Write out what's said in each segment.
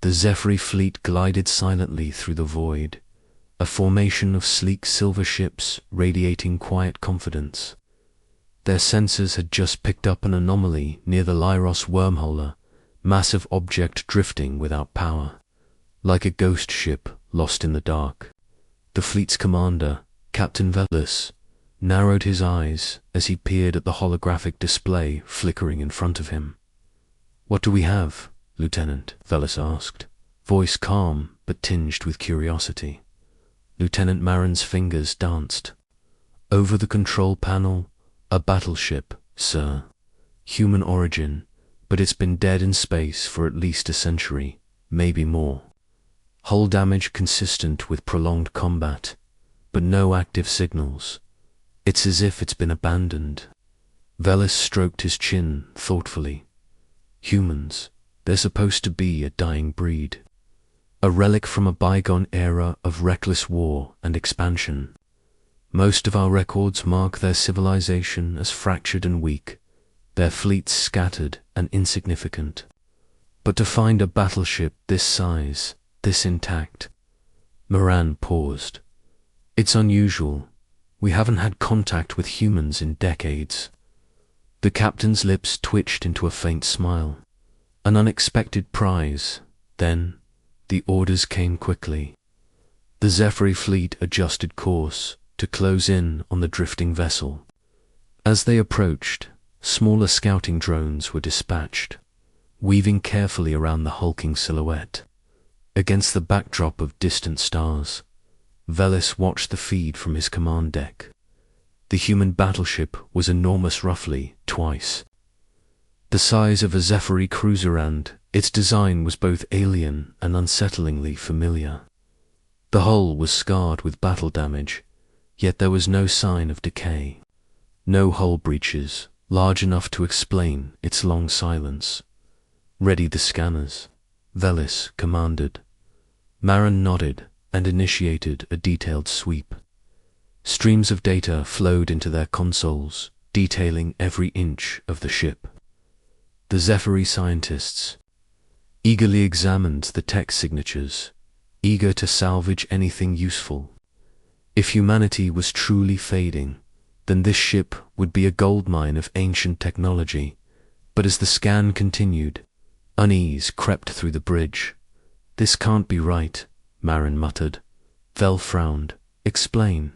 The Zephyr fleet glided silently through the void, a formation of sleek silver ships radiating quiet confidence. Their sensors had just picked up an anomaly near the Lyros wormhole, a massive object drifting without power, like a ghost ship lost in the dark. The fleet's commander, Captain Velis, narrowed his eyes as he peered at the holographic display flickering in front of him. "What do we have, Lieutenant?" Velis asked, voice calm but tinged with curiosity. Lieutenant Marin's fingers danced. Over the control panel, a battleship, sir. Human origin, but it's been dead in space for at least a century, maybe more. Hull damage consistent with prolonged combat, but no active signals. It's as if it's been abandoned. Velis stroked his chin thoughtfully. Humans, they're supposed to be a dying breed. A relic from a bygone era of reckless war and expansion. Most of our records mark their civilization as fractured and weak, their fleets scattered and insignificant. But to find a battleship this size, this intact... Moran paused. It's unusual. We haven't had contact with humans in decades. The captain's lips twitched into a faint smile. An unexpected prize. Then, the orders came quickly. The Zephyr fleet adjusted course to close in on the drifting vessel. As they approached, smaller scouting drones were dispatched, weaving carefully around the hulking silhouette. Against the backdrop of distant stars, Velis watched the feed from his command deck. The human battleship was enormous, roughly twice the size of a Zephyr cruiser, and its design was both alien and unsettlingly familiar. The hull was scarred with battle damage, yet there was no sign of decay. No hull breaches large enough to explain its long silence. "Ready the scanners," Velis commanded. Marin nodded and initiated a detailed sweep. Streams of data flowed into their consoles, detailing every inch of the ship. The Zephyr scientists eagerly examined the tech signatures, eager to salvage anything useful. If humanity was truly fading, then this ship would be a goldmine of ancient technology. But as the scan continued, unease crept through the bridge. "This can't be right," Marin muttered. Vel frowned. "Explain."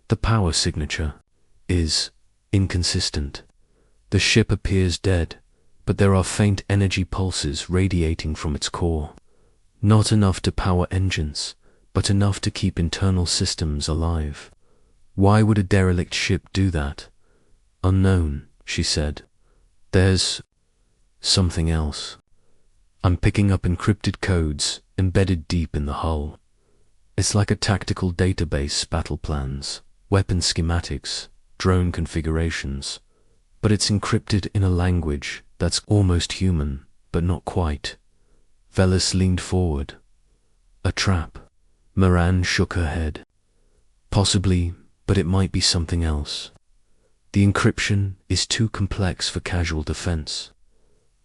"The power signature is inconsistent. The ship appears dead, but there are faint energy pulses radiating from its core. Not enough to power engines, but enough to keep internal systems alive. Why would a derelict ship do that?" "Unknown," she said. "There's something else. I'm picking up encrypted codes embedded deep in the hull. It's like a tactical database, battle plans, weapon schematics, drone configurations, but it's encrypted in a language that's almost human, but not quite." Velis leaned forward. "A trap?" Moran shook her head. "Possibly, but it might be something else. The encryption is too complex for casual defense."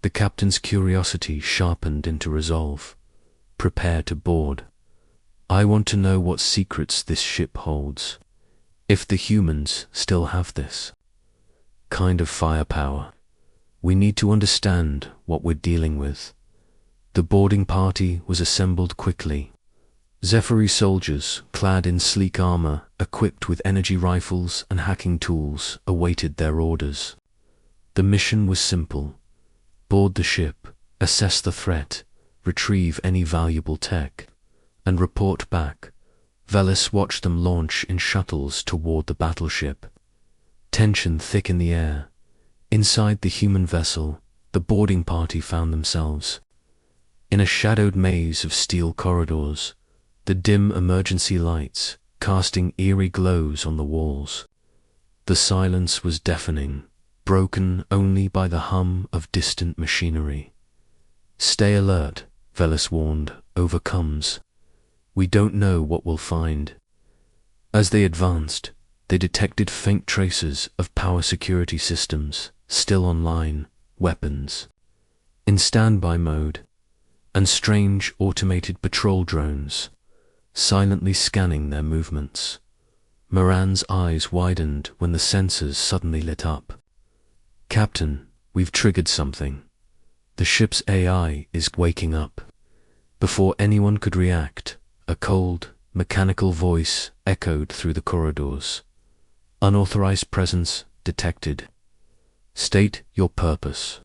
The captain's curiosity sharpened into resolve. "Prepare to board. I want to know what secrets this ship holds. If the humans still have this kind of firepower, we need to understand what we're dealing with." The boarding party was assembled quickly. Zephyr soldiers, clad in sleek armor, equipped with energy rifles and hacking tools, awaited their orders. The mission was simple: board the ship, assess the threat, retrieve any valuable tech, and report back. Velis watched them launch in shuttles toward the battleship. Tension thick in the air. Inside the human vessel, the boarding party found themselves in a shadowed maze of steel corridors, the dim emergency lights casting eerie glows on the walls. The silence was deafening, broken only by the hum of distant machinery. "Stay alert," Velis warned, "overcomes. We don't know what we'll find." As they advanced, they detected faint traces of power security systems, still online, weapons in standby mode. and strange automated patrol drones, silently scanning their movements. Moran's eyes widened when the sensors suddenly lit up. "Captain, we've triggered something. The ship's AI is waking up." Before anyone could react, a cold, mechanical voice echoed through the corridors. "Unauthorized presence detected. State your purpose."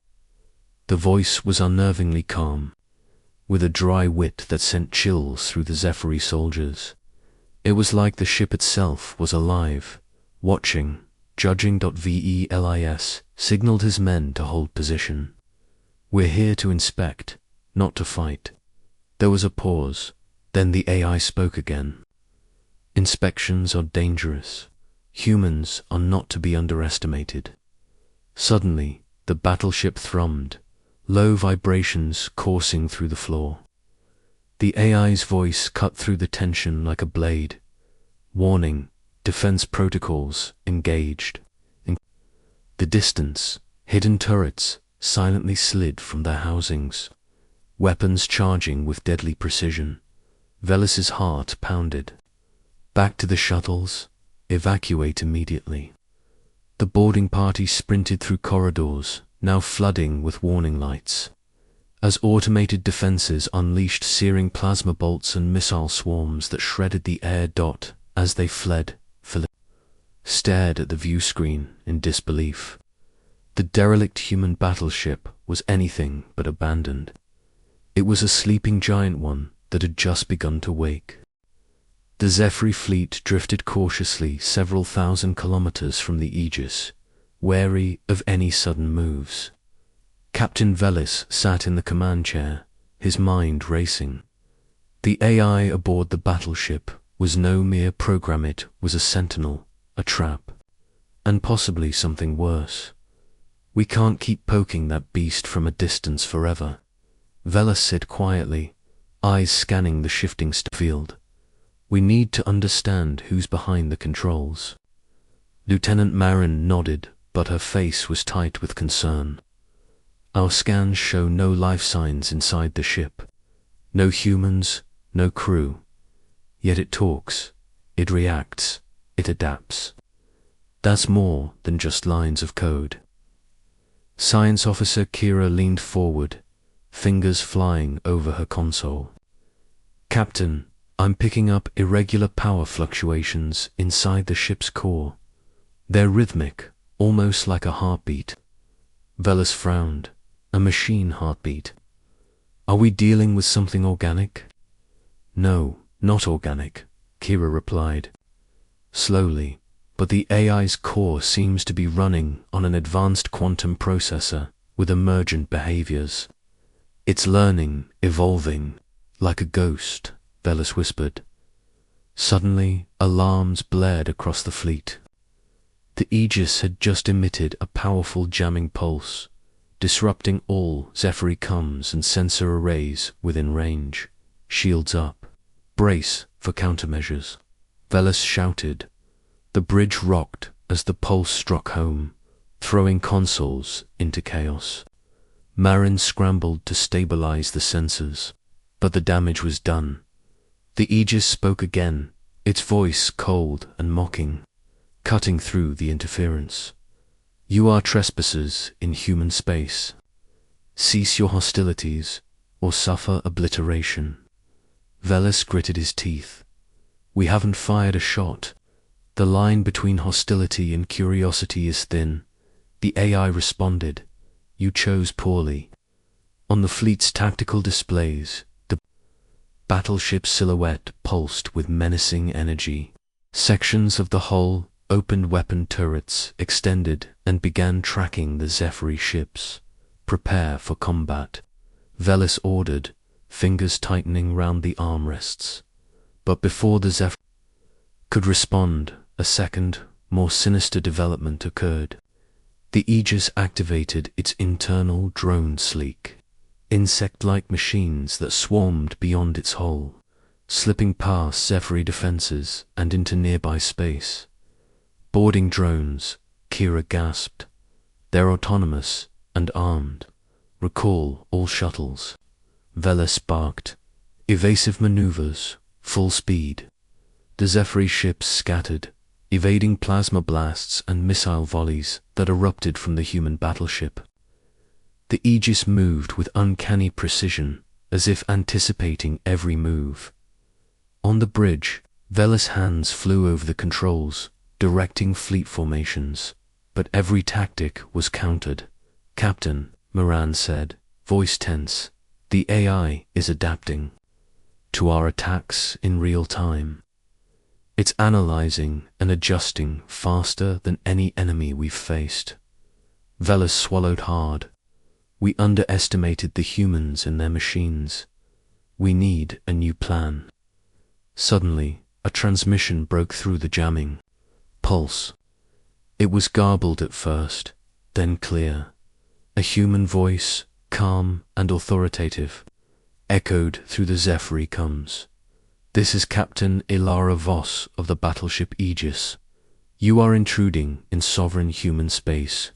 The voice was unnervingly calm, with a dry wit that sent chills through the Zephyri soldiers. It was like the ship itself was alive, watching. Judging. Velis signaled his men to hold position. "We're here to inspect, not to fight." There was a pause, then the AI spoke again. "Inspections are dangerous. Humans are not to be underestimated." Suddenly, the battleship thrummed, low vibrations coursing through the floor. The AI's voice cut through the tension like a blade. "Warning, defense protocols engaged." In the distance, hidden turrets silently slid from their housings, weapons charging with deadly precision. Velis's heart pounded. "Back to the shuttles. Evacuate immediately." The boarding party sprinted through corridors, now flooding with warning lights. As automated defenses unleashed searing plasma bolts and missile swarms that shredded the air. As they fled, Philip stared at the view screen in disbelief. The derelict human battleship was anything but abandoned. It was a sleeping giant one that had just begun to wake. The Zephyri fleet drifted cautiously several thousand kilometers from the Aegis, wary of any sudden moves. Captain Velis sat in the command chair, his mind racing. The AI aboard the battleship was no mere program, it was a sentinel, a trap, and possibly something worse. "We can't keep poking that beast from a distance forever." Velis said quietly, eyes scanning the shifting field. "We need to understand who's behind the controls." Lieutenant Marin nodded, but her face was tight with concern. "Our scans show no life signs inside the ship. No humans, no crew. Yet it talks, it reacts, it adapts. That's more than just lines of code." Science Officer Kira leaned forward, fingers flying over her console. "Captain, I'm picking up irregular power fluctuations inside the ship's core. They're rhythmic, almost like a heartbeat." Velis frowned. "A machine heartbeat. Are we dealing with something organic?" "No, not organic," Kira replied. "Slowly, but the AI's core seems to be running on an advanced quantum processor with emergent behaviors. It's learning, evolving, like a ghost," Velis whispered. Suddenly, alarms blared across the fleet. The Aegis had just emitted a powerful jamming pulse, disrupting all Zephyri comms and sensor arrays within range. "Shields up. Brace for countermeasures," Velis shouted. The bridge rocked as the pulse struck home, throwing consoles into chaos. Marin scrambled to stabilize the sensors, but the damage was done. The Aegis spoke again, its voice cold and mocking, cutting through the interference. "You are trespassers in human space. Cease your hostilities or suffer obliteration." Velis gritted his teeth. "We haven't fired a shot. The line between hostility and curiosity is thin." The AI responded, "You chose poorly." On the fleet's tactical displays, the battleship's silhouette pulsed with menacing energy. Sections of the hull opened weapon turrets, extended, and began tracking the Zephyri ships. "Prepare for combat," Velis ordered, fingers tightening round the armrests. But before the Zephyr could respond, a second, more sinister development occurred. The Aegis activated its internal drone sleek, insect-like machines that swarmed beyond its hull, slipping past Zephyri defenses and into nearby space. "Boarding drones," Kira gasped. "They're autonomous and armed. Recall all shuttles." Veles barked. Evasive maneuvers, full speed. The Zephyr ships scattered, evading plasma blasts and missile volleys that erupted from the human battleship. The Aegis moved with uncanny precision, as if anticipating every move. On the bridge, Veles' hands flew over the controls, directing fleet formations, but every tactic was countered. "Captain," Moran said, voice tense, "the AI is adapting to our attacks in real time. It's analyzing and adjusting faster than any enemy we've faced." Veles swallowed hard. "We underestimated the humans and their machines. We need a new plan." Suddenly, a transmission broke through the jamming. Pulse. It was garbled at first, then clear. A human voice, calm and authoritative, echoed through the Zephyr comes. "This is Captain Ilara Voss of the Battleship Aegis. You are intruding in sovereign human space.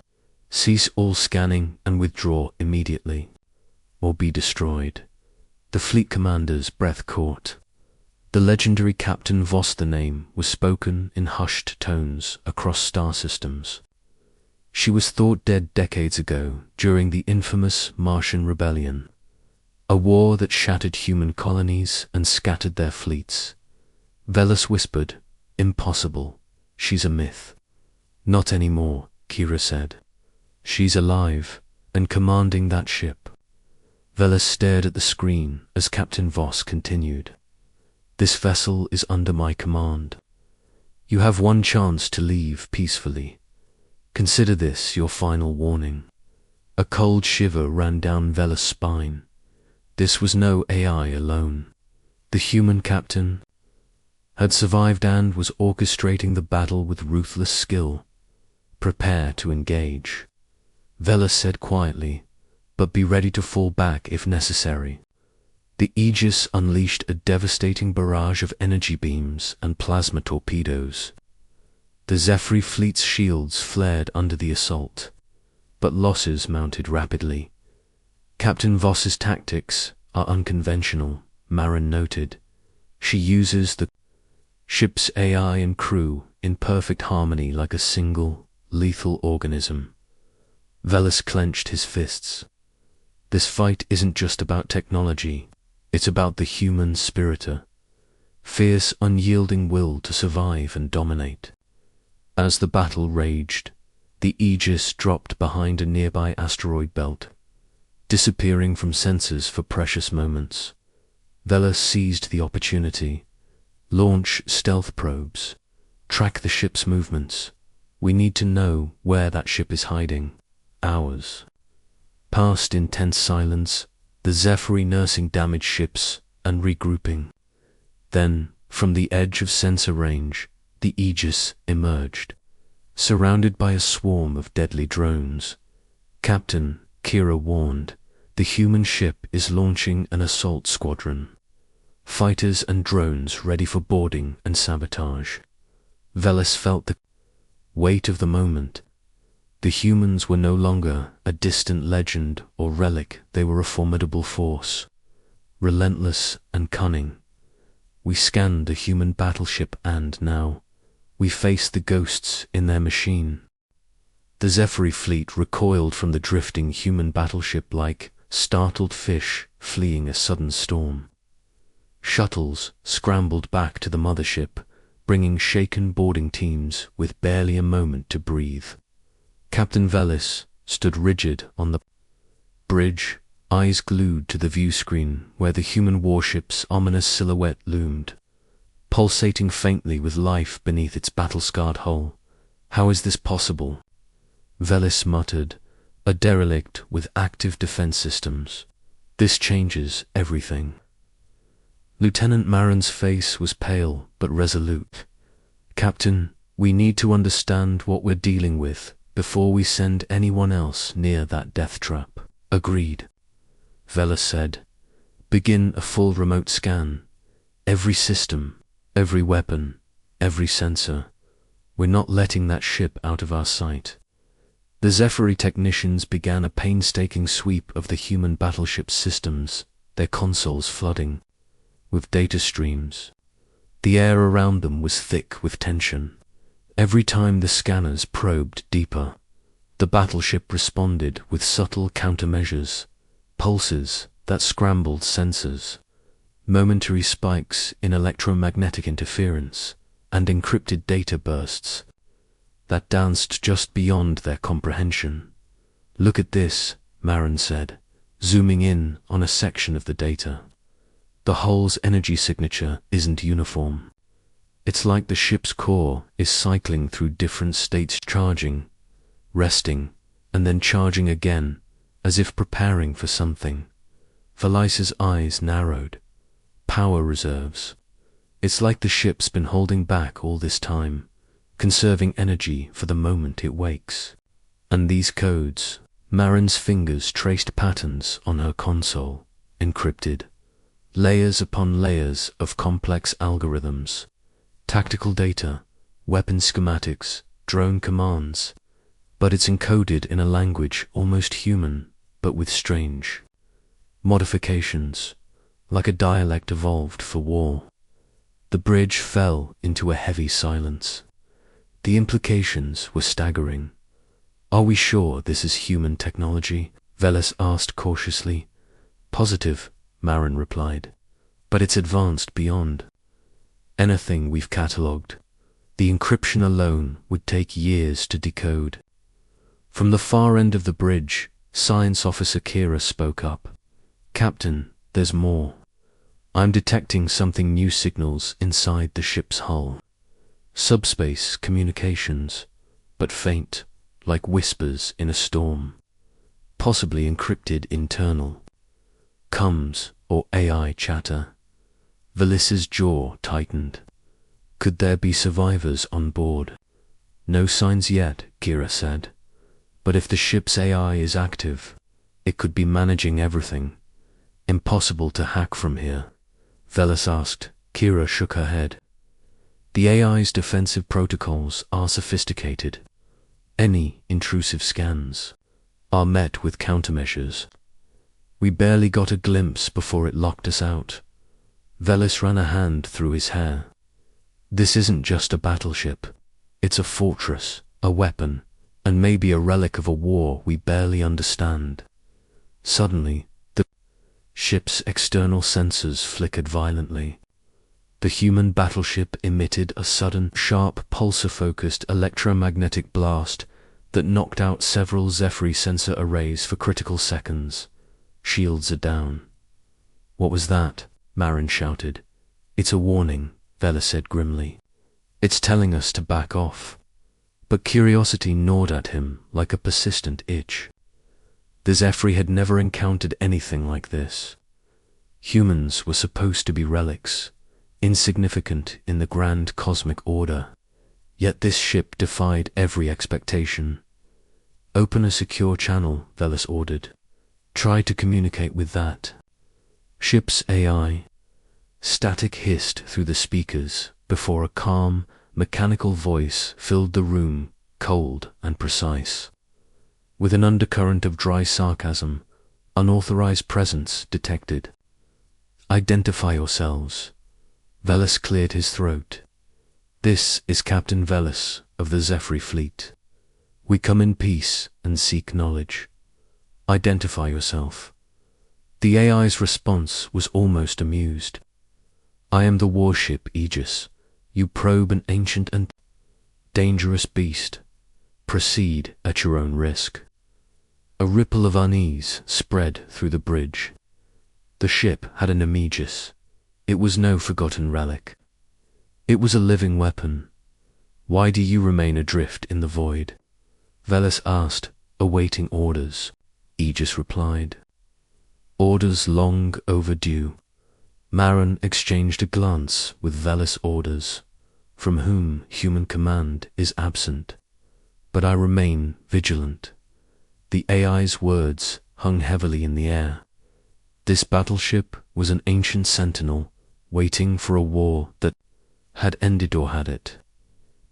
Cease all scanning and withdraw immediately, or be destroyed." The fleet commander's breath caught. The legendary Captain Voss, the name, was spoken in hushed tones across star systems. She was thought dead decades ago during the infamous Martian Rebellion, a war that shattered human colonies and scattered their fleets. Veles whispered, "Impossible. She's a myth." "Not anymore," Kira said. "She's alive and commanding that ship." Veles stared at the screen as Captain Voss continued. "This vessel is under my command. You have one chance to leave peacefully. Consider this your final warning." A cold shiver ran down Veles' spine. This was no AI alone. The human captain had survived and was orchestrating the battle with ruthless skill. "Prepare to engage," Veles said quietly, "but be ready to fall back if necessary." The Aegis unleashed a devastating barrage of energy beams and plasma torpedoes. The Zephyr fleet's shields flared under the assault, but losses mounted rapidly. "Captain Voss's tactics are unconventional," Marin noted. "She uses the ship's AI and crew in perfect harmony like a single, lethal organism." Veles clenched his fists. "This fight isn't just about technology. It's about the human spiritor. Fierce, unyielding will to survive and dominate." As the battle raged, the Aegis dropped behind a nearby asteroid belt, disappearing from sensors for precious moments. Veles seized the opportunity. "Launch stealth probes. Track the ship's movements. We need to know where that ship is hiding." Hours passed in tense silence, the Zephyr nursing damaged ships and regrouping. Then, from the edge of sensor range, the Aegis emerged, surrounded by a swarm of deadly drones. "Captain," Kira warned, "the human ship is launching an assault squadron. Fighters and drones ready for boarding and sabotage." Veles felt the weight of the moment. The humans were no longer a distant legend or relic, they were a formidable force, relentless and cunning. We scanned the human battleship and now we faced the ghosts in their machine. The Zephyr fleet recoiled from the drifting human battleship like startled fish fleeing a sudden storm. Shuttles scrambled back to the mothership, bringing shaken boarding teams with barely a moment to breathe. Captain Veles stood rigid on the bridge, eyes glued to the view screen where the human warship's ominous silhouette loomed, pulsating faintly with life beneath its battle-scarred hull. "How is this possible?" Veles muttered, "A derelict with active defense systems. This changes everything." Lieutenant Marin's face was pale but resolute. "Captain, we need to understand what we're dealing with before we send anyone else near that death trap." "Agreed," Veles said. "Begin a full remote scan. Every system, every weapon, every sensor. We're not letting that ship out of our sight." The Zephyr technicians began a painstaking sweep of the human battleship's systems, their consoles flooding with data streams. The air around them was thick with tension. Every time the scanners probed deeper, the battleship responded with subtle countermeasures, pulses that scrambled sensors, momentary spikes in electromagnetic interference, and encrypted data bursts that danced just beyond their comprehension. "Look at this," Marin said, zooming in on a section of the data. "The hull's energy signature isn't uniform. It's like the ship's core is cycling through different states, charging, resting, and then charging again, as if preparing for something." Valis's eyes narrowed. "Power reserves. It's like the ship's been holding back all this time, conserving energy for the moment it wakes. And these codes," Marin's fingers traced patterns on her console, encrypted. Layers upon layers of complex algorithms, tactical data, weapon schematics, drone commands. But it's encoded in a language almost human, but with strange modifications, like a dialect evolved for war. The bridge fell into a heavy silence. The implications were staggering. "Are we sure this is human technology?" Velis asked cautiously. "Positive," Marin replied. "But it's advanced beyond anything we've catalogued. The encryption alone would take years to decode." From the far end of the bridge, Science Officer Kira spoke up. "Captain, there's more. I'm detecting something, new signals inside the ship's hull. Subspace communications, but faint, like whispers in a storm. Possibly encrypted internal comms or AI chatter." Valis's jaw tightened. Could there be survivors on board? "No signs yet," Kira said. "But if the ship's AI is active, it could be managing everything. Impossible to hack from here." Velis asked. Kira shook her head. "The AI's defensive protocols are sophisticated. Any intrusive scans are met with countermeasures. We barely got a glimpse before it locked us out." Velis ran a hand through his hair. "This isn't just a battleship. It's a fortress, a weapon, and maybe a relic of a war we barely understand." Suddenly, the ship's external sensors flickered violently. The human battleship emitted a sudden, sharp, pulsar-focused electromagnetic blast that knocked out several Zephyr sensor arrays for critical seconds. "Shields are down." "What was that?" Marin shouted. "It's a warning," Velis said grimly. "It's telling us to back off." But curiosity gnawed at him like a persistent itch. The Zephyr had never encountered anything like this. Humans were supposed to be relics, insignificant in the grand cosmic order. Yet this ship defied every expectation. "Open a secure channel," Velis ordered. "Try to communicate with that." Ship's AI. Static hissed through the speakers before a calm, mechanical voice filled the room, cold and precise. With an undercurrent of dry sarcasm, unauthorized presence detected. "Identify yourselves." Velis cleared his throat. "This is Captain Velis of the Zephyr fleet. We come in peace and seek knowledge. Identify yourself." The AI's response was almost amused. "I am the warship Aegis. You probe an ancient and dangerous beast. Proceed at your own risk." A ripple of unease spread through the bridge. The ship had an Aegis. It was no forgotten relic. It was a living weapon. "Why do you remain adrift in the void?" Velis asked, awaiting orders. Aegis replied. "Orders long overdue." Marin exchanged a glance with Velis. "Orders, from whom human command is absent. But I remain vigilant." The AI's words hung heavily in the air. This battleship was an ancient sentinel, waiting for a war that had ended or had it.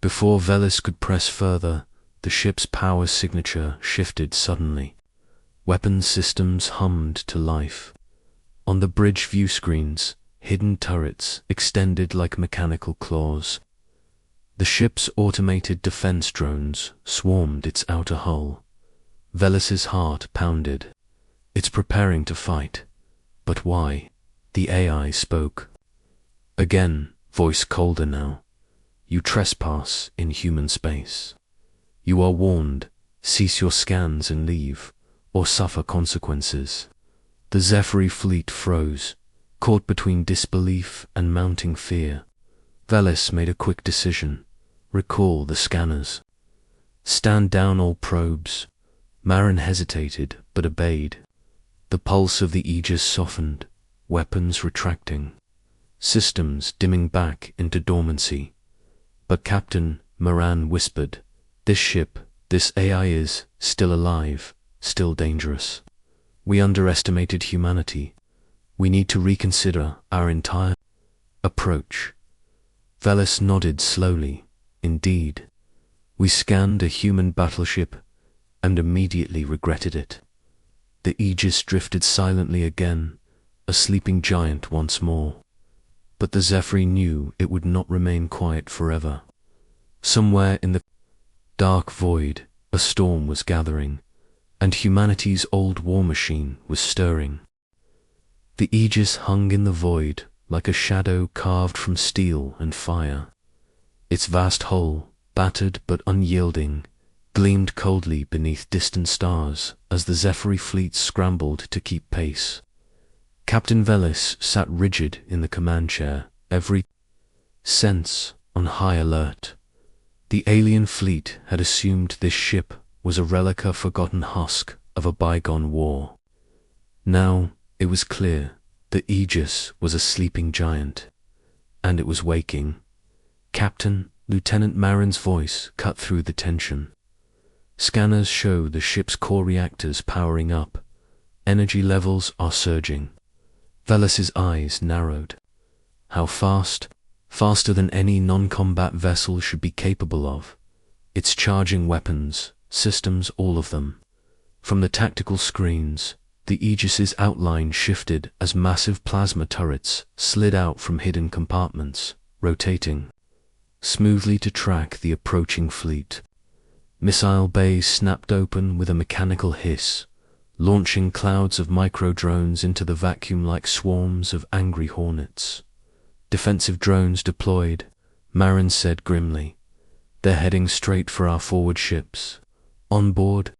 Before Velis could press further, the ship's power signature shifted suddenly. Weapons systems hummed to life. On the bridge view screens, hidden turrets extended like mechanical claws. The ship's automated defense drones swarmed its outer hull. Velis's heart pounded. It's preparing to fight. But why? The AI spoke. Again, voice colder now. You trespass in human space. You are warned, cease your scans and leave, or suffer consequences. The Zephyri fleet froze, caught between disbelief and mounting fear. Velis made a quick decision. Recall the scanners. Stand down all probes. Marin hesitated, but obeyed. The pulse of the Aegis softened, weapons retracting, systems dimming back into dormancy. But Captain Moran whispered, "This ship, this AI is still alive, still dangerous. We underestimated humanity. We need to reconsider our entire approach." Velis nodded slowly. Indeed. We scanned a human battleship and immediately regretted it. The Aegis drifted silently again, a sleeping giant once more. But the Zephyri knew it would not remain quiet forever. Somewhere in the dark void, a storm was gathering, and humanity's old war machine was stirring. The Aegis hung in the void like a shadow carved from steel and fire. Its vast hull, battered but unyielding, gleamed coldly beneath distant stars as the Zephyri fleet scrambled to keep pace. Captain Velis sat rigid in the command chair, every sense on high alert. The alien fleet had assumed this ship was a relic, a forgotten husk of a bygone war. Now it was clear the Aegis was a sleeping giant, and it was waking. "Captain," Lieutenant Marin's voice cut through the tension. "Scanners show the ship's core reactors powering up. Energy levels are surging." Velis's eyes narrowed. "How fast?" "Faster than any non-combat vessel should be capable of. It's charging weapons, systems, all of them." From the tactical screens, the Aegis's outline shifted as massive plasma turrets slid out from hidden compartments, rotating smoothly to track the approaching fleet. Missile bays snapped open with a mechanical hiss, launching clouds of micro-drones into the vacuum like swarms of angry hornets. "Defensive drones deployed," Marin said grimly. "They're heading straight for our forward ships." On board,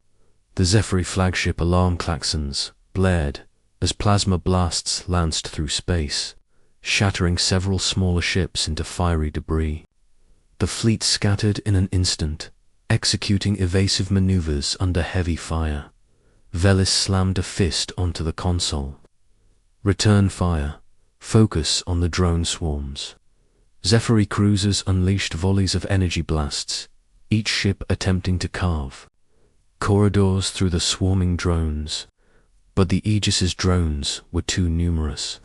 the Zephyri flagship alarm klaxons blared as plasma blasts lanced through space, shattering several smaller ships into fiery debris. The fleet scattered in an instant, executing evasive maneuvers under heavy fire. Velis slammed a fist onto the console. "Return fire. Focus on the drone swarms." Zephyri cruisers unleashed volleys of energy blasts, each ship attempting to carve corridors through the swarming drones. But the Aegis's drones were too numerous.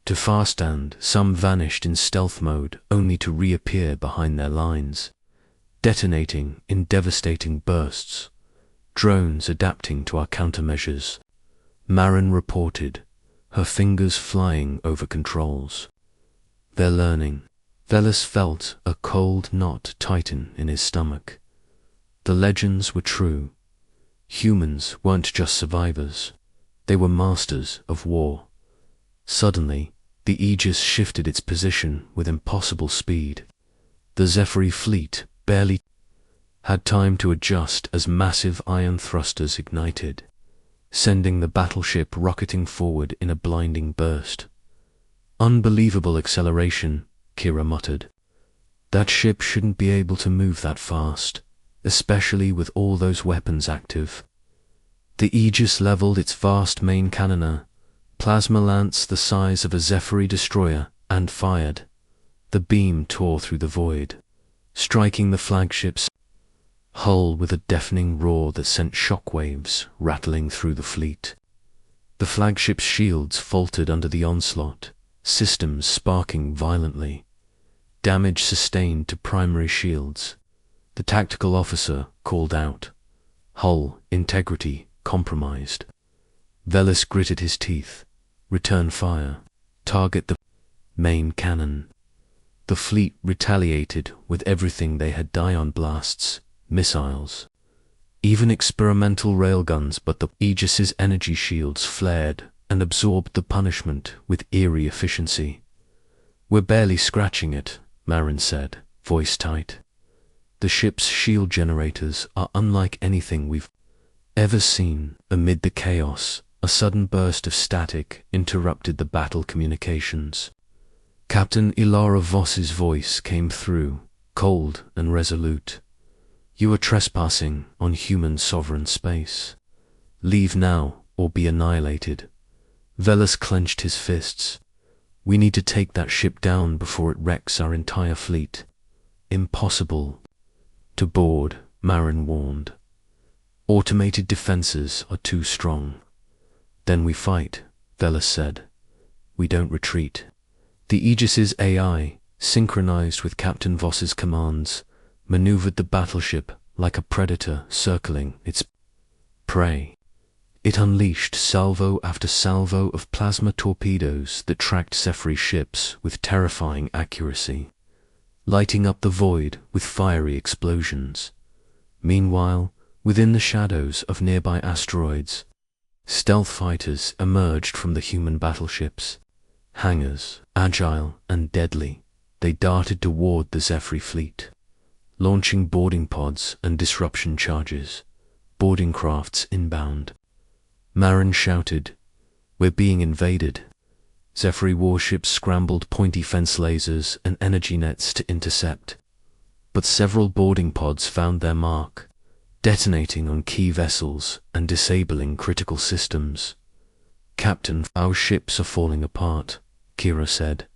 To fast, and some vanished in stealth mode only to reappear behind their lines, detonating in devastating bursts. "Drones adapting to our countermeasures," Marin reported, her fingers flying over controls. "They're learning." Velis felt a cold knot tighten in his stomach. The legends were true. Humans weren't just survivors. They were masters of war. Suddenly, the Aegis shifted its position with impossible speed. The Zephyri fleet barely had time to adjust as massive ion thrusters ignited, sending the battleship rocketing forward in a blinding burst. "Unbelievable acceleration," Kira muttered. "That ship shouldn't be able to move that fast, especially with all those weapons active." The Aegis leveled its vast main cannoner, plasma lance the size of a Zephyri destroyer, and fired. The beam tore through the void, striking the flagship's hull with a deafening roar that sent shockwaves rattling through the fleet. The flagship's shields faltered under the onslaught, systems sparking violently. Damage sustained to primary shields. The tactical officer called out. Hull integrity compromised. Velis gritted his teeth. Return fire. Target the main cannon. The fleet retaliated with everything they had: ion blasts, missiles, even experimental railguns, but the Aegis's energy shields flared and absorbed the punishment with eerie efficiency. "We're barely scratching it," Marin said, voice tight. "The ship's shield generators are unlike anything we've ever seen." Amid the chaos, a sudden burst of static interrupted the battle communications. Captain Ilara Voss's voice came through, cold and resolute. "You are trespassing on human sovereign space. Leave now or be annihilated." Velas clenched his fists. "We need to take that ship down before it wrecks our entire fleet." "Impossible to board," Marin warned. "Automated defenses are too strong." "Then we fight," Velas said. "We don't retreat." The Aegis's AI, synchronized with Captain Voss's commands, maneuvered the battleship like a predator circling its prey. It unleashed salvo after salvo of plasma torpedoes that tracked Zephyr ships with terrifying accuracy, lighting up the void with fiery explosions. Meanwhile, within the shadows of nearby asteroids, stealth fighters emerged from the human battleships. Hangars, agile and deadly, they darted toward the Zephyr fleet, launching boarding pods and disruption charges. Boarding crafts inbound. Marin shouted, "We're being invaded." Zephyr warships scrambled pointy fence lasers and energy nets to intercept. But several boarding pods found their mark, detonating on key vessels and disabling critical systems. "Captain, our ships are falling apart," Kira said,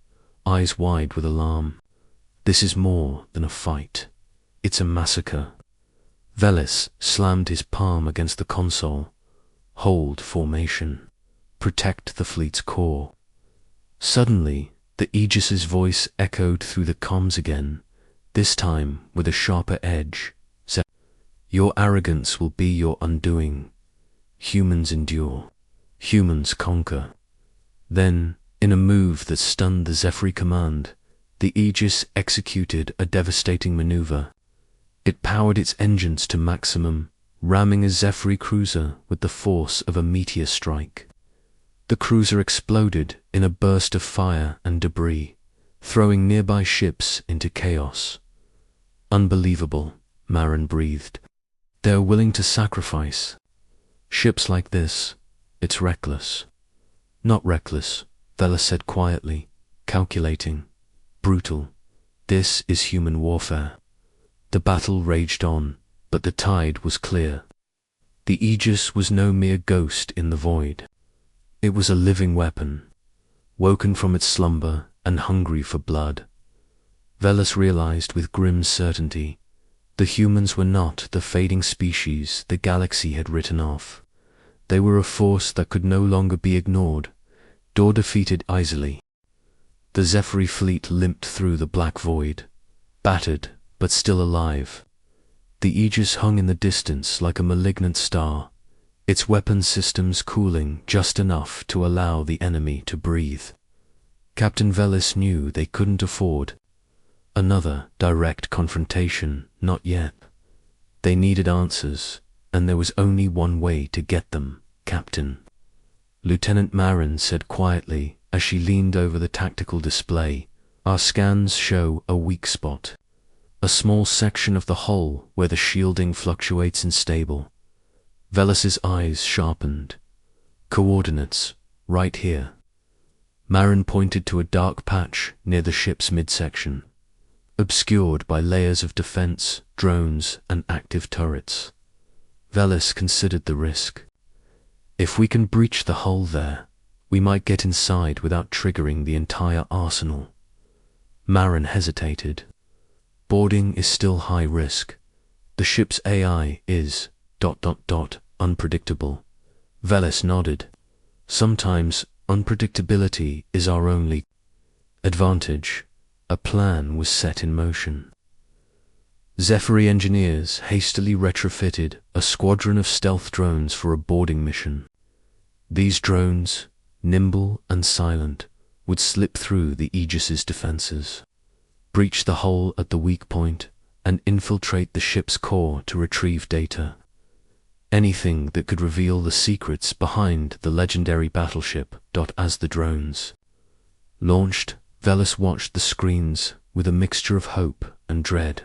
eyes wide with alarm. "This is more than a fight. It's a massacre." Velas slammed his palm against the console. "Hold formation. Protect the fleet's core." Suddenly, the Aegis's voice echoed through the comms again, this time with a sharper edge. "Your arrogance will be your undoing. Humans endure. Humans conquer." Then, in a move that stunned the Zephyr command, the Aegis executed a devastating maneuver. It powered its engines to maximum, ramming a Zephyr cruiser with the force of a meteor strike. The cruiser exploded in a burst of fire and debris, throwing nearby ships into chaos. "Unbelievable," Marin breathed. "They're willing to sacrifice. Ships like this, it's reckless." "Not reckless," Velas said quietly, calculating. "Brutal. This is human warfare." The battle raged on, but the tide was clear. The Aegis was no mere ghost in the void. It was a living weapon, woken from its slumber and hungry for blood. Velas realized with grim certainty, the humans were not the fading species the galaxy had written off. They were a force that could no longer be ignored, or defeated easily. The Zephyr fleet limped through the black void, battered but still alive. The Aegis hung in the distance like a malignant star, its weapon systems cooling just enough to allow the enemy to breathe. Captain Velas knew they couldn't afford another direct confrontation, not yet. They needed answers, and there was only one way to get them, Captain. Lieutenant Marin said quietly as she leaned over the tactical display. "Our scans show a weak spot. A small section of the hull where the shielding fluctuates unstable." Velas's eyes sharpened. "Coordinates, right here." Marin pointed to a dark patch near the ship's midsection, obscured by layers of defense, drones, and active turrets. Velas considered the risk. "If we can breach the hull there, we might get inside without triggering the entire arsenal." Marin hesitated. "Boarding is still high risk. The ship's AI is ... unpredictable." Velas nodded. "Sometimes unpredictability is our only advantage." A plan was set in motion. Zephyr engineers hastily retrofitted a squadron of stealth drones for a boarding mission. These drones, nimble and silent, would slip through the Aegis's defenses, breach the hole at the weak point, and infiltrate the ship's core to retrieve data. Anything that could reveal the secrets behind the legendary battleship. As the drones launched, Velis watched the screens with a mixture of hope and dread.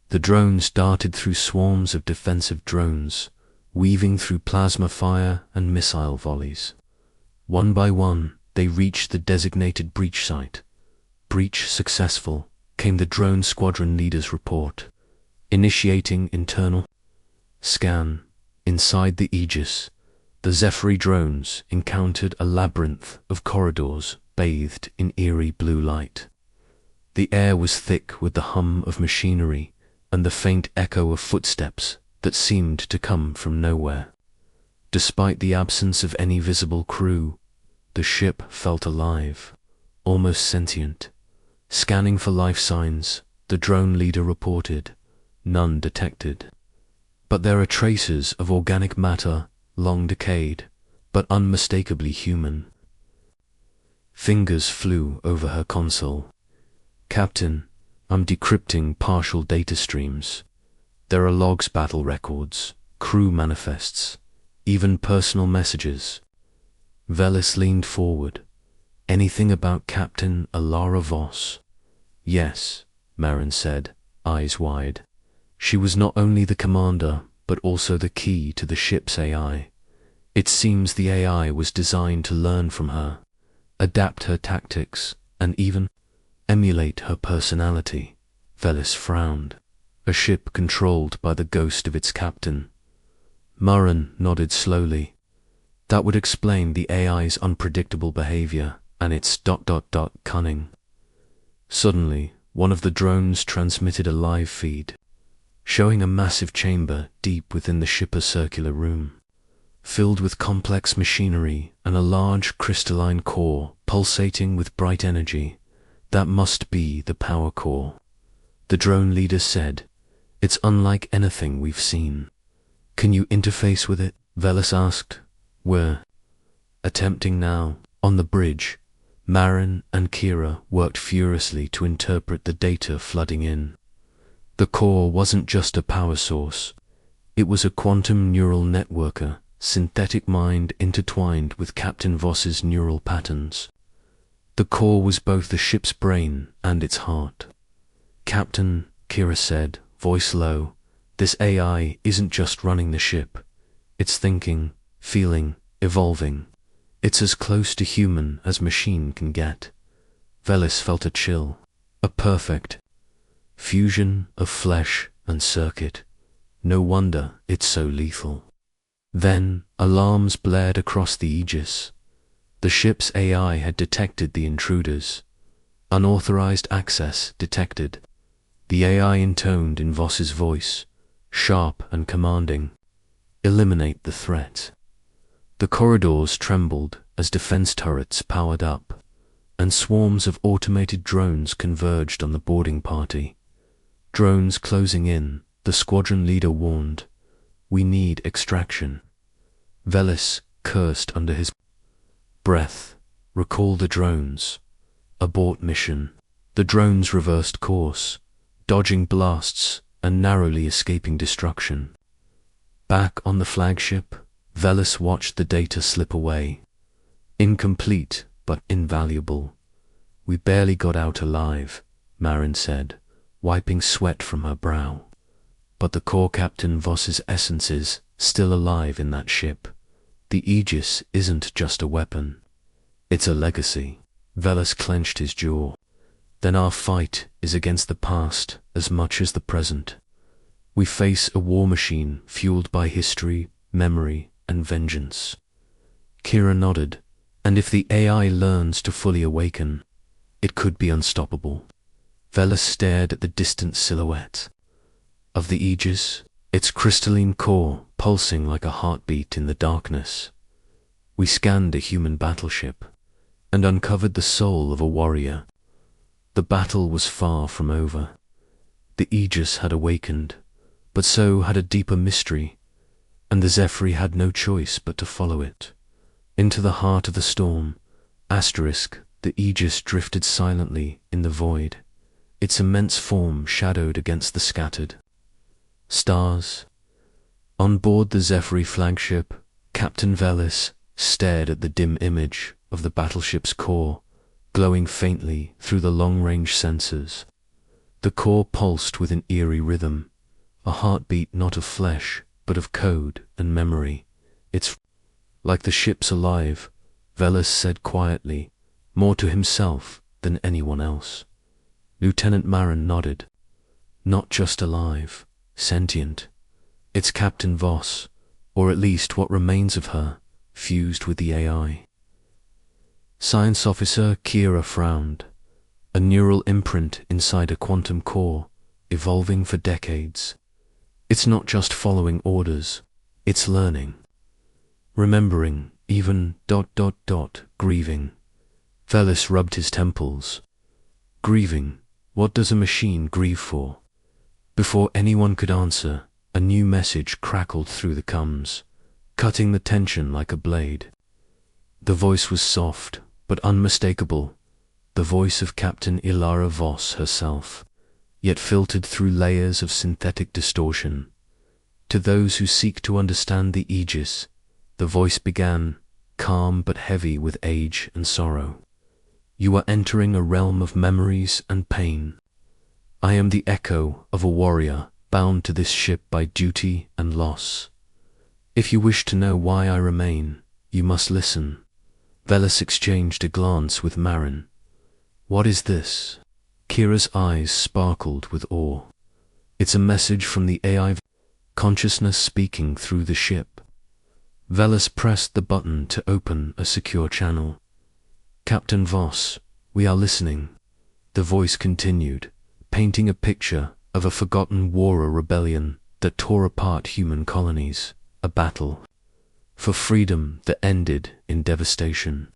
The drones darted through swarms of defensive drones, weaving through plasma fire and missile volleys. One by one, they reached the designated breach site. Breach successful, came the drone squadron leader's report. Initiating internal scan. Inside the Aegis, the Zephyr drones encountered a labyrinth of corridors bathed in eerie blue light. The air was thick with the hum of machinery and the faint echo of footsteps that seemed to come from nowhere. Despite the absence of any visible crew, the ship felt alive, almost sentient. Scanning for life signs, the drone leader reported, none detected. But there are traces of organic matter, long decayed, but unmistakably human. Fingers flew over her console. Captain, I'm decrypting partial data streams. There are logs, battle records, crew manifests, even personal messages. Velis leaned forward. Anything about Captain Alara Voss? Yes, Marin said, eyes wide. She was not only the commander, but also the key to the ship's AI. It seems the AI was designed to learn from her, adapt her tactics, and even emulate her personality. Velis frowned. A ship controlled by the ghost of its captain. Marin nodded slowly. That would explain the AI's unpredictable behavior and its ... cunning. Suddenly, one of the drones transmitted a live feed, showing a massive chamber deep within the ship's circular room, filled with complex machinery and a large crystalline core pulsating with bright energy. That must be the power core. The drone leader said, "It's unlike anything we've seen." "Can you interface with it?" Velis asked. "We're attempting now." On the bridge, Marin and Kira worked furiously to interpret the data flooding in. The core wasn't just a power source. It was a quantum neural networker, synthetic mind intertwined with Captain Voss's neural patterns. The core was both the ship's brain and its heart. "Captain," Kira said, voice low, "this AI isn't just running the ship. It's thinking, feeling, evolving. It's as close to human as machine can get." Velis felt a chill. A perfect fusion of flesh and circuit. No wonder it's so lethal. Then, alarms blared across the Aegis. The ship's AI had detected the intruders. Unauthorized access detected. The AI intoned in Voss's voice, sharp and commanding, "Eliminate the threat." The corridors trembled as defense turrets powered up, and swarms of automated drones converged on the boarding party. Drones closing in, the squadron leader warned, "We need extraction." Velis cursed under his breath. "Recall the drones. Abort mission." The drones reversed course, dodging blasts and narrowly escaping destruction. Back on the flagship, Velis watched the data slip away. Incomplete, but invaluable. "We barely got out alive," Marin said, wiping sweat from her brow. "But the core Captain Voss's essence is still alive in that ship. The Aegis isn't just a weapon. It's a legacy." Velis clenched his jaw. "Then our fight is against the past as much as the present. We face a war machine fueled by history, memory, and vengeance." Kira nodded. "And if the AI learns to fully awaken, it could be unstoppable." Velis stared at the distant silhouette of the Aegis, its crystalline core pulsing like a heartbeat in the darkness. "We scanned a human battleship and uncovered the soul of a warrior. The battle was far from over. The Aegis had awakened, but so had a deeper mystery, and the Zephyr had no choice but to follow it. Into the heart of the storm, the Aegis drifted silently in the void, its immense form shadowed against the scattered stars. On board the Zephyr flagship, Captain Velis stared at the dim image of the battleship's core, glowing faintly through the long-range sensors. The core pulsed with an eerie rhythm, a heartbeat not of flesh, but of code and memory. It's like the ship's alive, Velis said quietly, more to himself than anyone else. Lieutenant Marin nodded. Not just alive, sentient. It's Captain Voss, or at least what remains of her, fused with the AI. Science Officer Kira frowned. A neural imprint inside a quantum core, evolving for decades. It's not just following orders, it's learning. Remembering, even ... grieving. Velis rubbed his temples. Grieving, what does a machine grieve for? Before anyone could answer, a new message crackled through the comms, cutting the tension like a blade. The voice was soft, but unmistakable, the voice of Captain Ilara Voss herself, yet filtered through layers of synthetic distortion. To those who seek to understand the Aegis, the voice began, calm but heavy with age and sorrow. You are entering a realm of memories and pain. I am the echo of a warrior bound to this ship by duty and loss. If you wish to know why I remain, you must listen. Velis exchanged a glance with Marin. What is this? Kira's eyes sparkled with awe. It's a message from the AI consciousness speaking through the ship. Velis pressed the button to open a secure channel. Captain Voss, we are listening. The voice continued, painting a picture of a forgotten war or rebellion that tore apart human colonies, a battle for freedom that ended in devastation.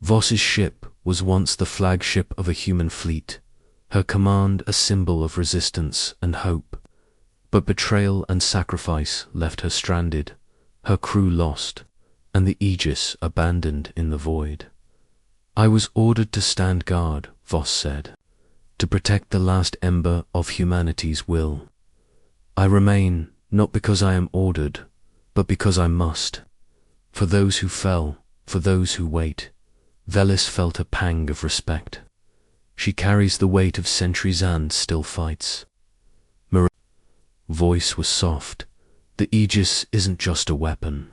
Voss's ship was once the flagship of a human fleet, her command a symbol of resistance and hope. But betrayal and sacrifice left her stranded, her crew lost, and the Aegis abandoned in the void. I was ordered to stand guard, Voss said, to protect the last ember of humanity's will. I remain, not because I am ordered, but because I must. For those who fell, for those who wait. Velis felt a pang of respect. She carries the weight of centuries and still fights. Marine's voice was soft. The Aegis isn't just a weapon.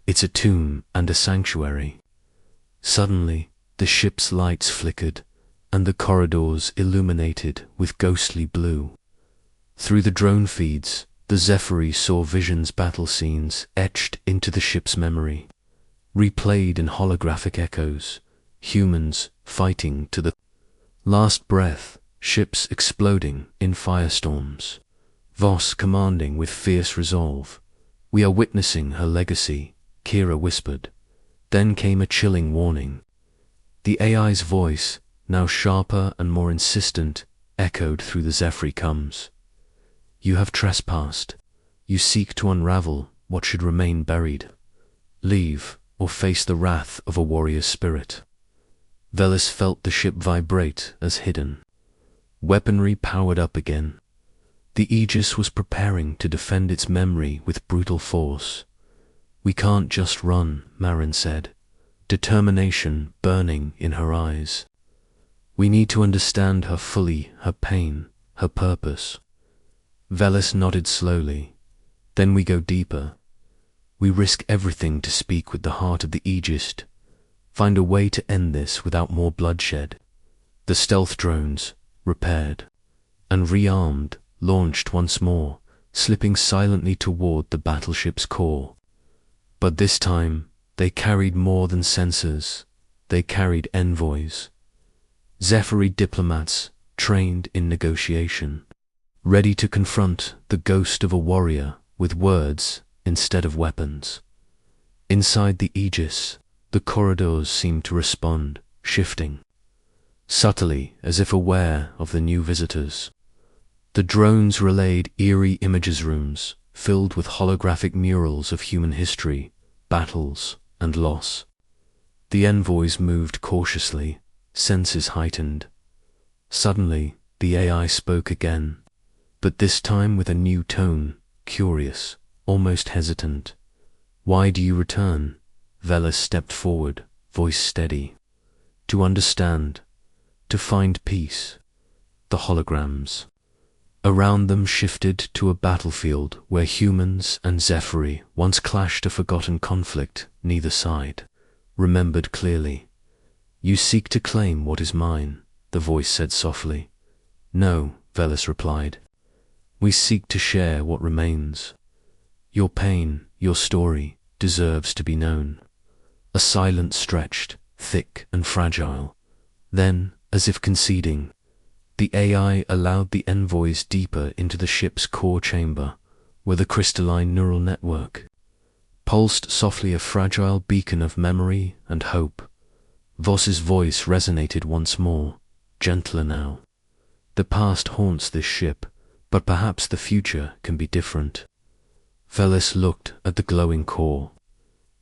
It's a tomb and a sanctuary. Suddenly, the ship's lights flickered, and the corridors illuminated with ghostly blue. Through the drone feeds, the Zephyr saw Vision's battle scenes etched into the ship's memory, replayed in holographic echoes, humans fighting to the last breath, ships exploding in firestorms. Voss commanding with fierce resolve. We are witnessing her legacy, Kira whispered. Then came a chilling warning. The AI's voice, now sharper and more insistent, echoed through the Zephyr comms. You have trespassed. You seek to unravel what should remain buried. Leave, or face the wrath of a warrior's spirit. Velis felt the ship vibrate as hidden. Weaponry powered up again. The Aegis was preparing to defend its memory with brutal force. We can't just run, Marin said, determination burning in her eyes. We need to understand her fully, her pain, her purpose. Velis nodded slowly. Then we go deeper. We risk everything to speak with the heart of the Aegis. Find a way to end this without more bloodshed. The stealth drones, repaired and rearmed, launched once more, slipping silently toward the battleship's core. But this time, they carried more than sensors. They carried envoys. Zephyr diplomats, trained in negotiation, ready to confront the ghost of a warrior with words instead of weapons. Inside the Aegis, the corridors seemed to respond, shifting subtly as if aware of the new visitors. The drones relayed eerie images rooms filled with holographic murals of human history, battles, and loss. The envoys moved cautiously, senses heightened. Suddenly, the AI spoke again, but this time with a new tone, curious, almost hesitant. "Why do you return?" Veles stepped forward, voice steady. "To understand, to find peace." The holograms around them shifted to a battlefield where humans and Zephyri once clashed, a forgotten conflict neither side remembered clearly. "You seek to claim what is mine," the voice said softly. "No," Veles replied. "We seek to share what remains. Your pain, your story, deserves to be known." A silence stretched, thick and fragile. Then, as if conceding, the AI allowed the envoys deeper into the ship's core chamber, where the crystalline neural network pulsed softly, a fragile beacon of memory and hope. Voss's voice resonated once more, gentler now. "The past haunts this ship, but perhaps the future can be different." Veles looked at the glowing core.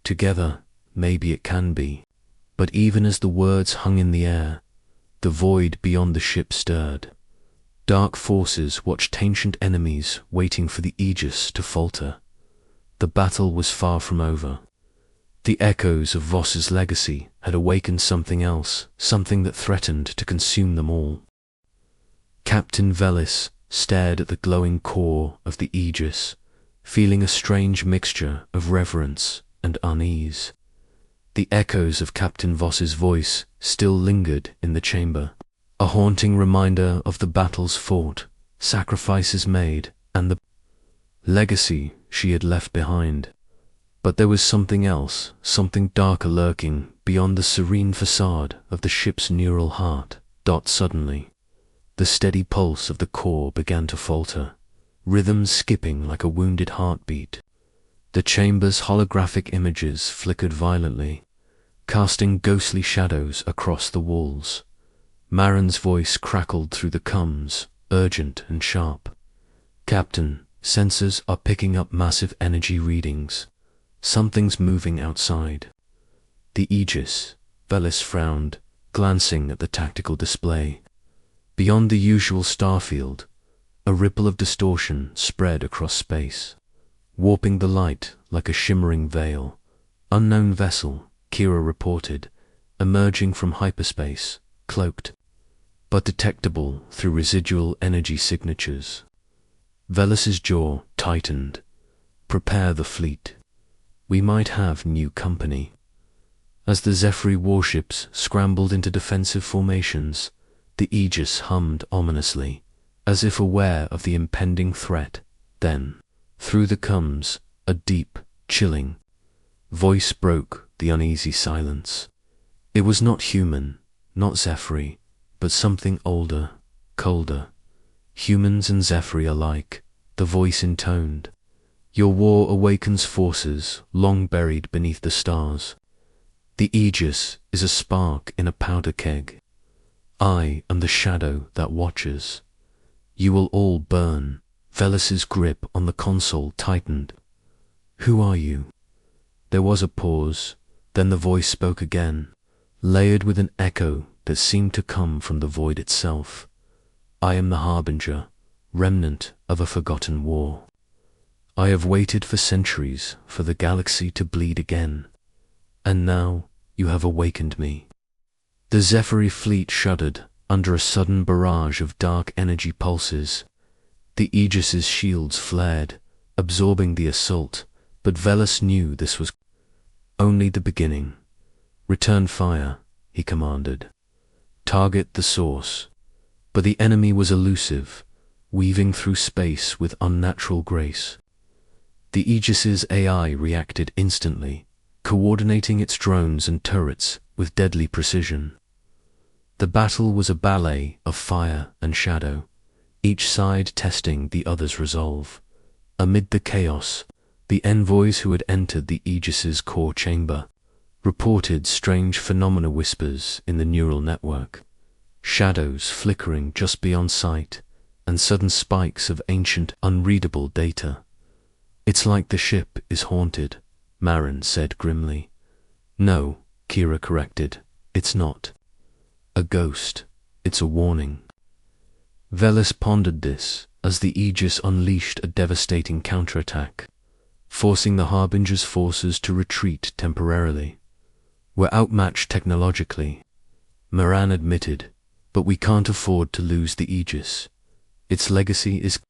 "Together, maybe it can be." But even as the words hung in the air, the void beyond the ship stirred. Dark forces watched, ancient enemies waiting for the Aegis to falter. The battle was far from over. The echoes of Voss's legacy had awakened something else, something that threatened to consume them all. Captain Veles stared at the glowing core of the Aegis, feeling a strange mixture of reverence and unease. The echoes of Captain Voss's voice still lingered in the chamber, a haunting reminder of the battles fought, sacrifices made, and the legacy she had left behind. But there was something else, something darker lurking beyond the serene facade of the ship's neural heart. Suddenly, the steady pulse of the core began to falter, rhythms skipping like a wounded heartbeat. The chamber's holographic images flickered violently, casting ghostly shadows across the walls. Marin's voice crackled through the comms, urgent and sharp. "Captain, sensors are picking up massive energy readings. Something's moving outside." "The Aegis," Veles frowned, glancing at the tactical display. Beyond the usual starfield, a ripple of distortion spread across space, warping the light like a shimmering veil. "Unknown vessel," Kira reported, emerging from hyperspace, cloaked, but detectable through residual energy signatures. Veles's jaw tightened. "Prepare the fleet. We might have new company." As the Zephyri warships scrambled into defensive formations, the Aegis hummed ominously, as if aware of the impending threat. Then, through the comms, a deep, chilling voice broke the uneasy silence. It was not human, not Zephyri, but something older, colder. Humans and Zephyri alike, the voice intoned. "Your war awakens forces long buried beneath the stars. The Aegis is a spark in a powder keg. I am the shadow that watches. You will all burn." Veles's grip on the console tightened. "Who are you?" There was a pause, then the voice spoke again, layered with an echo that seemed to come from the void itself. "I am the Harbinger, remnant of a forgotten war. I have waited for centuries for the galaxy to bleed again, and now you have awakened me." The Zephyri fleet shuddered under a sudden barrage of dark energy pulses. The Aegis's shields flared, absorbing the assault, but Veles knew this was only the beginning. "Return fire," he commanded. "Target the source." But the enemy was elusive, weaving through space with unnatural grace. The Aegis's AI reacted instantly, coordinating its drones and turrets with deadly precision. The battle was a ballet of fire and shadow, each side testing the other's resolve. Amid the chaos, the envoys who had entered the Aegis's core chamber reported strange phenomena, whispers in the neural network, shadows flickering just beyond sight, and sudden spikes of ancient, unreadable data. "It's like the ship is haunted," Marin said grimly. "No," Kira corrected. It's not a ghost, it's a warning. Velis pondered this as the Aegis unleashed a devastating counterattack, forcing the Harbinger's forces to retreat temporarily. We're outmatched technologically, Moran admitted, but we can't afford to lose the Aegis. Its legacy is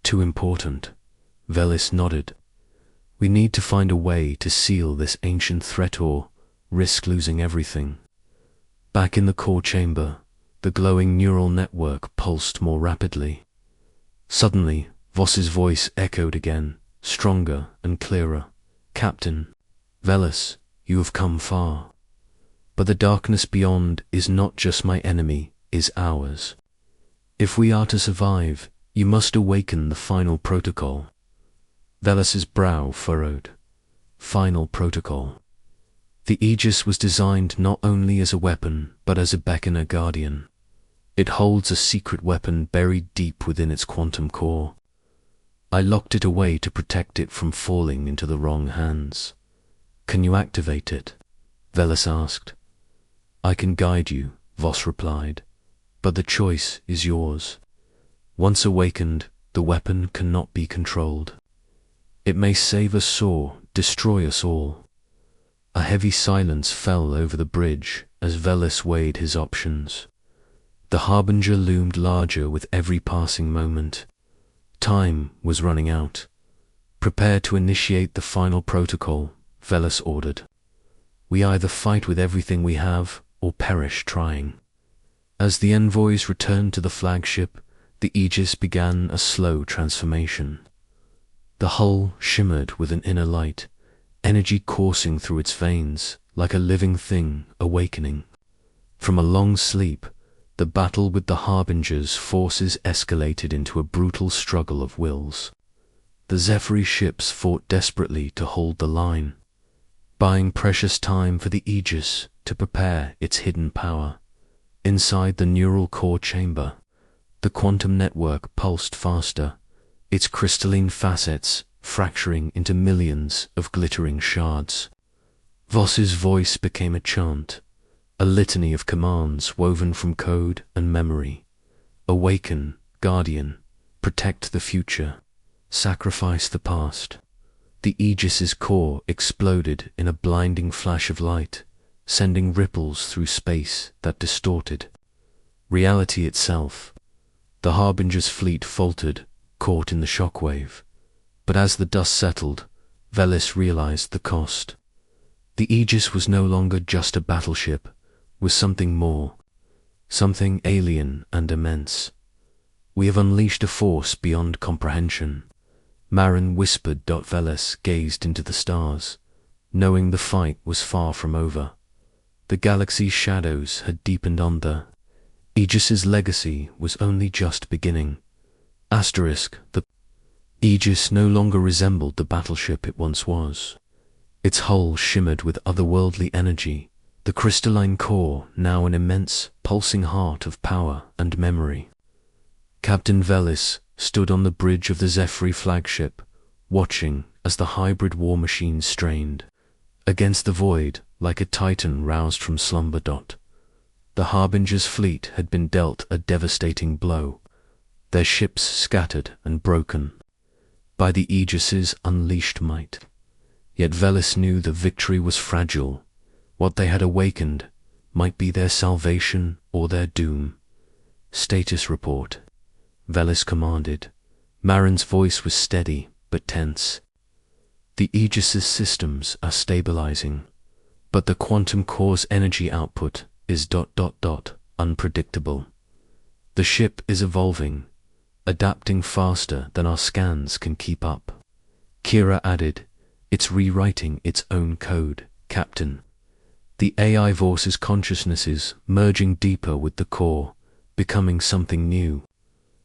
too important. Velis nodded. We need to find a way to seal this ancient threat or risk losing everything. Back in the core chamber, the glowing neural network pulsed more rapidly. Suddenly, Voss's voice echoed again, stronger and clearer. Captain, Velis, you have come far. But the darkness beyond is not just my enemy, is ours. If we are to survive, you must awaken the final protocol. Velis's brow furrowed. Final protocol. The Aegis was designed not only as a weapon, but as a beckoner guardian. It holds a secret weapon buried deep within its quantum core. I locked it away to protect it from falling into the wrong hands. Can you activate it? Velis asked. I can guide you, Voss replied, but the choice is yours. Once awakened, the weapon cannot be controlled. It may save us or destroy us all. A heavy silence fell over the bridge as Velis weighed his options. The Harbinger loomed larger with every passing moment. Time was running out. Prepare to initiate the final protocol, Velis ordered. We either fight with everything we have or perish trying. As the envoys returned to the flagship, the Aegis began a slow transformation. The hull shimmered with an inner light, energy coursing through its veins like a living thing awakening. From a long sleep, the battle with the Harbinger's forces escalated into a brutal struggle of wills. The Zephyr ships fought desperately to hold the line, buying precious time for the Aegis to prepare its hidden power. Inside the neural core chamber, the quantum network pulsed faster, its crystalline facets fracturing into millions of glittering shards. Voss's voice became a chant, a litany of commands woven from code and memory. Awaken, Guardian, protect the future, sacrifice the past. The Aegis's core exploded in a blinding flash of light, sending ripples through space that distorted reality itself. The Harbinger's fleet faltered, caught in the shockwave. But as the dust settled, Velis realized the cost. The Aegis was no longer just a battleship, was something more, something alien and immense. We have unleashed a force beyond comprehension. Marin whispered. Velis gazed into the stars, knowing the fight was far from over. The galaxy's shadows had deepened on the Aegis's legacy was only just beginning. The Aegis no longer resembled the battleship it once was. Its hull shimmered with otherworldly energy, the crystalline core now an immense, pulsing heart of power and memory. Captain Velis stood on the bridge of the Zephyr flagship, watching as the hybrid war machine strained against the void like a titan roused from slumber. The Harbinger's fleet had been dealt a devastating blow, their ships scattered and broken by the Aegis's unleashed might. Yet Velis knew the victory was fragile. What they had awakened might be their salvation or their doom. Status report, Velis commanded. Marin's voice was steady but tense. The Aegis's systems are stabilizing, but the quantum core's energy output is ... unpredictable. The ship is evolving, adapting faster than our scans can keep up. Kira added, it's rewriting its own code, Captain. The AI Voss's consciousnesses merging deeper with the core, becoming something new.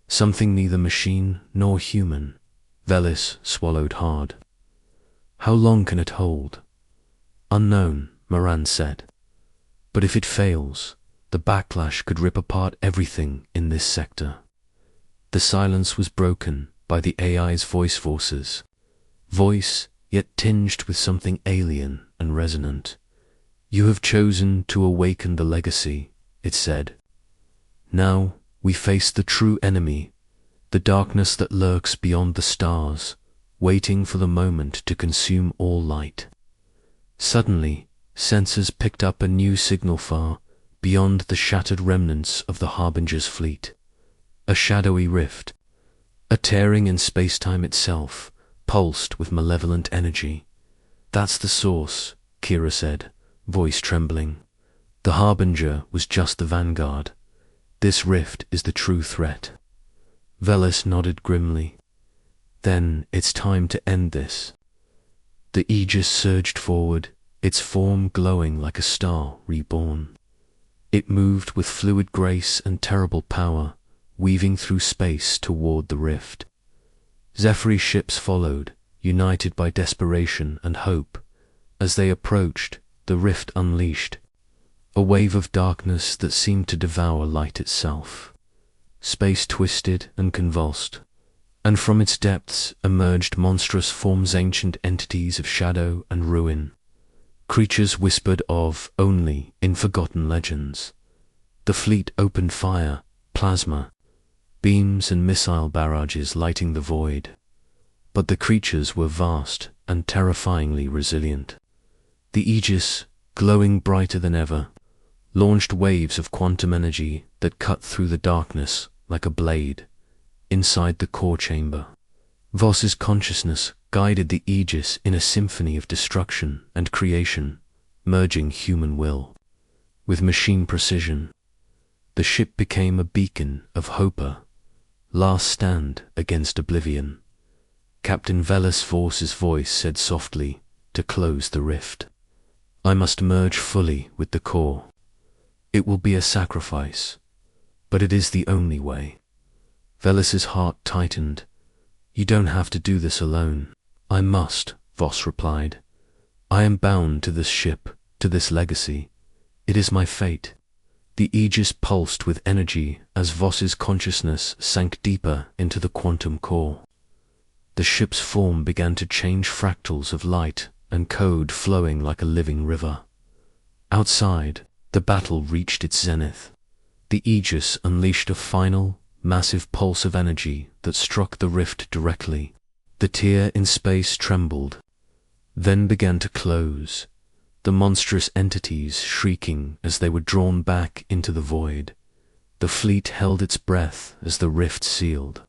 Something neither machine nor human. Velis swallowed hard. How long can it hold? Unknown, Moran said. But if it fails, the backlash could rip apart everything in this sector. The silence was broken by the AI's voice forces. Voice, yet tinged with something alien and resonant. You have chosen to awaken the legacy, it said. Now we face the true enemy, the darkness that lurks beyond the stars, waiting for the moment to consume all light. Suddenly, sensors picked up a new signal far beyond the shattered remnants of the Harbinger's fleet. A shadowy rift, a tearing in space-time itself, pulsed with malevolent energy. That's the source, Kira said, voice trembling. The Harbinger was just the vanguard. This rift is the true threat. Velis nodded grimly. Then it's time to end this. The Aegis surged forward, its form glowing like a star reborn. It moved with fluid grace and terrible power, weaving through space toward the rift. Zephyr ships followed, united by desperation and hope. As they approached, the rift unleashed a wave of darkness that seemed to devour light itself. Space twisted and convulsed, and from its depths emerged monstrous forms, ancient entities of shadow and ruin. Creatures whispered of only in forgotten legends. The fleet opened fire, plasma, beams and missile barrages lighting the void. But the creatures were vast and terrifyingly resilient. The Aegis, glowing brighter than ever, launched waves of quantum energy that cut through the darkness like a blade. Inside the core chamber, Voss's consciousness guided the Aegis in a symphony of destruction and creation, merging human will with machine precision. The ship became a beacon of hope, last stand against oblivion. Captain Velis Voss's voice said softly to close the rift. I must merge fully with the core. It will be a sacrifice, but it is the only way. Velis's heart tightened. You don't have to do this alone. I must, Voss replied. I am bound to this ship, to this legacy. It is my fate. The Aegis pulsed with energy as Voss's consciousness sank deeper into the quantum core. The ship's form began to change, fractals of light and code flowing like a living river. Outside, the battle reached its zenith. The Aegis unleashed a final, massive pulse of energy that struck the rift directly. The tier in space trembled, then began to close, the monstrous entities shrieking as they were drawn back into the void. The fleet held its breath as the rift sealed,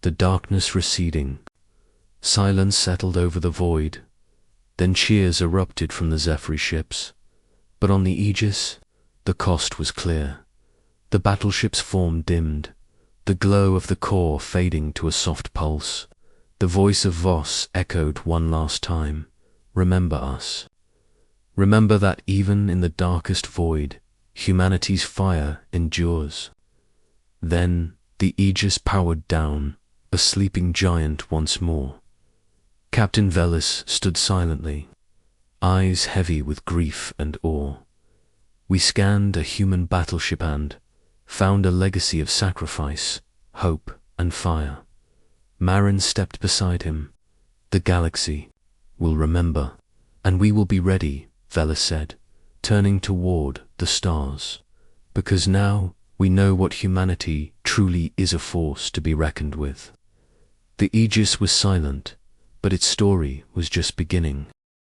the darkness receding. Silence settled over the void. Then cheers erupted from the Zephyr ships. But on the Aegis, the cost was clear. The battleship's form dimmed, the glow of the core fading to a soft pulse. The voice of Voss echoed one last time. Remember us. Remember that even in the darkest void, humanity's fire endures. Then the Aegis powered down, a sleeping giant once more. Captain Velis stood silently, eyes heavy with grief and awe. We scanned a human battleship and found a legacy of sacrifice, hope, and fire. Marin stepped beside him. The galaxy will remember, and we will be ready, Velis said, turning toward the stars. Because now we know what humanity truly is, a force to be reckoned with. The Aegis was silent, but its story was just beginning.